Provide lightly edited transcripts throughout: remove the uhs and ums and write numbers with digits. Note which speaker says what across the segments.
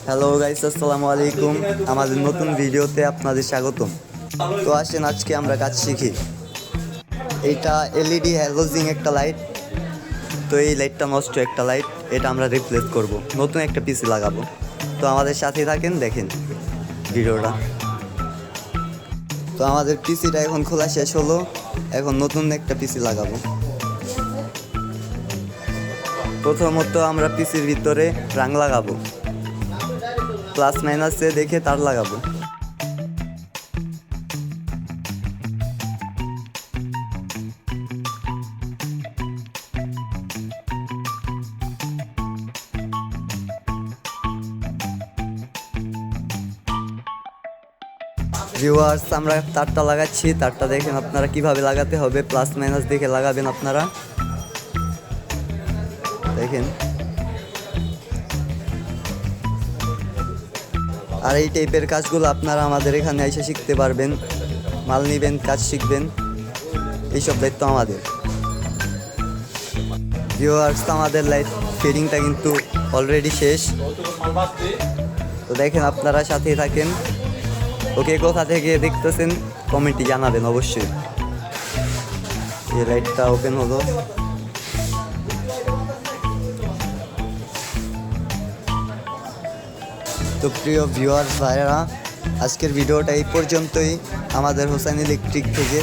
Speaker 1: Hello guys, আসসালামু আলাইকুম। আমাদের নতুন ভিডিওতে আপনাদের স্বাগতম। তো আসেন আজকে আমরা কাজ শিখি। এইটা এলইডি হ্যালোজিং একটা লাইট। তো এই লাইটটা নষ্ট একটা লাইট, এটা আমরা রিপ্লেস করব, নতুন একটা পিসি লাগাবো। তো আমাদের সাথে থাকেন, দেখেন ভিডিওটা। তো আমাদের পিসিটা এখন খোলা শেষ হলো, এখন নতুন একটা পিসি লাগাবো। প্রথমত আমরা পিসির ভিতরে রাং লাগাবো, প্লাস মাইনাসে দেখে তার লাগাবো। ভিউয়ার্স, আমরা তারটা লাগাচ্ছি। তারটা দেখেন আপনারা কিভাবে লাগাতে হবে, প্লাস মাইনাস দেখে লাগাবেন আপনারা, দেখেন। আর এই টাইপের কাজগুলো আপনারা আমাদের এখানে এসে শিখতে পারবেন, মাল নিবেন, কাজ শিখবেন, এইসব দায়িত্ব আমাদের। ভিউয়ার্স, আমাদের লাইট ফিটিংটা কিন্তু অলরেডি শেষ। তো দেখেন, আপনারা সাথেই থাকেন। ওকে, কোথা থেকে দেখতেছেন কমেন্টে জানাবেন অবশ্যই। এই লাইটটা ওপেন হলো। তো প্রিয় ভিউয়ার্স ভাইয়েরা, আজকের ভিডিওটা এই পর্যন্তই। আমাদের হোসেন ইলেকট্রিক থেকে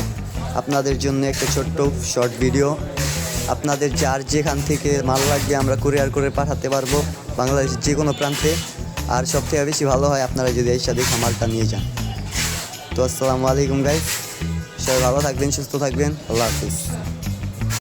Speaker 1: আপনাদের জন্য একটা ছোট্ট শর্ট ভিডিও। আপনাদের যার যেখান থেকে মাল লাগবে আমরা কুরিয়ার করে পাঠাতে পারবো বাংলাদেশের যে কোনো প্রান্তে। আর সবথেকে বেশি ভালো হয় আপনারা যদি এই সাথে মালটা নিয়ে যান। তো আসসালামু আলাইকুম গাইস, সবাই ভালো থাকবেন, সুস্থ থাকবেন, আল্লাহ হাফিজ।